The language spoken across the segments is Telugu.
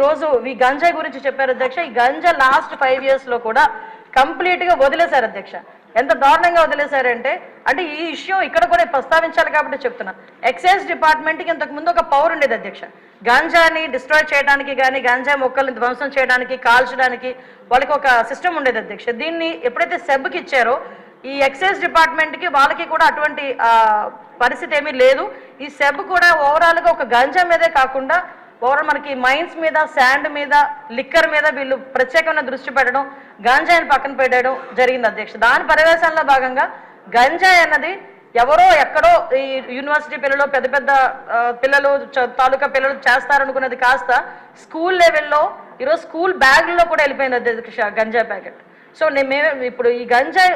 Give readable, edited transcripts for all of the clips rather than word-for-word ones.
రోజు ఈ గంజాయి గురించి చెప్పారు అధ్యక్ష. ఈ గంజా లాస్ట్ 5 years లో కూడా కంప్లీట్ గా వదిలేశారు అధ్యక్ష. ఎంత దారుణంగా వదిలేశారంటే ఈ ఇష్యూ ఇక్కడ కూడా ప్రస్తావించాలి కాబట్టి చెప్తున్నా. ఎక్సైజ్ డిపార్ట్మెంట్కి ఇంతకు ముందు ఒక పవర్ ఉండేది అధ్యక్ష. గాంజాని డిస్ట్రాయ్ చేయడానికి కానీ గాంజా మొక్కల్ని ధ్వంసం చేయడానికి కాల్చడానికి వాళ్ళకి ఒక సిస్టమ్ ఉండేది అధ్యక్ష. దీన్ని ఎప్పుడైతే సెబ్కి ఇచ్చారో ఈ ఎక్సైజ్ డిపార్ట్మెంట్కి వాళ్ళకి కూడా అటువంటి పరిస్థితి ఏమీ లేదు. ఈ సెబ్ కూడా ఓవరాల్గా ఒక గంజా మీదే కాకుండా ఓవరాల్ మనకి మైన్స్ మీద, శాండ్ మీద, లిక్కర్ మీద వీళ్ళు ప్రత్యేకమైన దృష్టి పెట్టడం, గంజాయిని పక్కన పెట్టడం జరిగింది అధ్యక్ష. దాని పర్యవేక్షణలో భాగంగా గంజాయి అన్నది ఎవరో ఎక్కడో ఈ యూనివర్సిటీ పిల్లలు, పెద్ద పెద్ద పిల్లలు, తాలూకా పిల్లలు చేస్తారనుకున్నది కాస్త స్కూల్ లెవెల్లో ఈరోజు స్కూల్ బ్యాగ్లో కూడా వెళ్ళిపోయింది అధ్యక్ష గంజాయి ప్యాకెట్. సో మేము ఇప్పుడు ఈ గంజాయి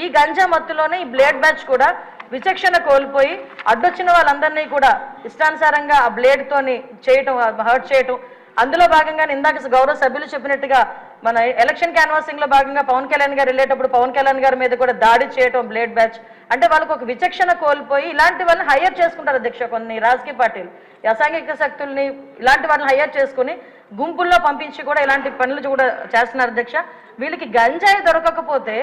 ఈ గంజా మత్తులోనే ఈ బ్లేడ్ బ్యాచ్ కూడా విచక్షణ కోల్పోయి అడ్డొచ్చిన వాళ్ళందరినీ కూడా ఇష్టానుసారంగా ఆ బ్లేడ్తోని చేయటం, హర్ట్ చేయటం. అందులో భాగంగా ఇందాక గౌరవ సభ్యులు చెప్పినట్టుగా మన ఎలక్షన్ క్యాన్వాసింగ్ లో భాగంగా పవన్ కళ్యాణ్ గారు వెళ్ళేటప్పుడు పవన్ కళ్యాణ్ గారి మీద కూడా దాడి చేయటం బ్లేడ్ బ్యాచ్. అంటే వాళ్ళకు ఒక విచక్షణ కోల్పోయి ఇలాంటి వాళ్ళని హైయర్ చేసుకుంటారు అధ్యక్ష. కొన్ని రాజకీయ పార్టీలు ఈ అసాంఘిక శక్తుల్ని ఇలాంటి వాళ్ళని హైయర్ చేసుకుని గుంపుల్లో పంపించి కూడా ఇలాంటి పనులు కూడా చేస్తున్నారు అధ్యక్ష. వీళ్ళకి గంజాయి దొరకకపోతే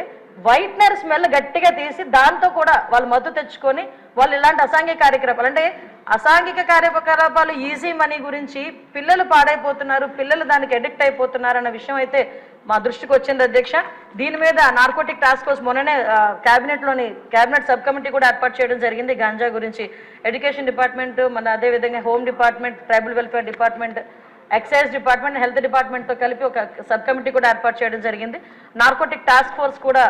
వైట్నర్ స్మెల్ గట్టిగా తీసి దాంతో కూడా వాళ్ళు మత్తు తెచ్చుకొని వాళ్ళు ఇలాంటి అసాంఘిక కార్యకలాపాలు అసాంఘిక కార్యకలాపాలు ఈజీ మనీ గురించి పిల్లలు పాడైపోతున్నారు, పిల్లలు దానికి అడిక్ట్ అయిపోతున్నారు అన్న విషయం అయితే మా దృష్టికి వచ్చింది అధ్యక్ష. దీని మీద నార్కోటిక్ టాస్క్ ఫోర్స్ మొన్ననే క్యాబినెట్ సబ్ కమిటీ కూడా ఏర్పాటు చేయడం జరిగింది. గాంజా గురించి ఎడ్యుకేషన్ డిపార్ట్మెంట్, మన అదేవిధంగా home department, tribal welfare department, excise department, health డిపార్ట్మెంట్తో కలిపి ఒక సబ్ కమిటీ కూడా ఏర్పాటు చేయడం జరిగింది. నార్కోటిక్ టాస్క్ ఫోర్స్ కూడా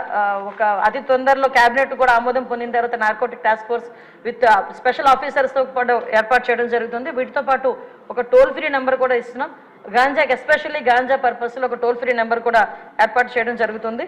ఒక అతి తొందరలో క్యాబినెట్ కూడా ఆమోదం పొందిన తర్వాత narcotic task force with special ఆఫీసర్స్తో కూడా ఏర్పాటు చేయడం జరుగుతుంది. వీటితో పాటు ఒక టోల్ ఫ్రీ నెంబర్ కూడా ఇస్తున్నాం. గాంజాకి ఎస్పెషల్లీ గాంజా పర్పస్లో ఒక టోల్ ఫ్రీ నెంబర్ కూడా ఏర్పాటు చేయడం జరుగుతుంది.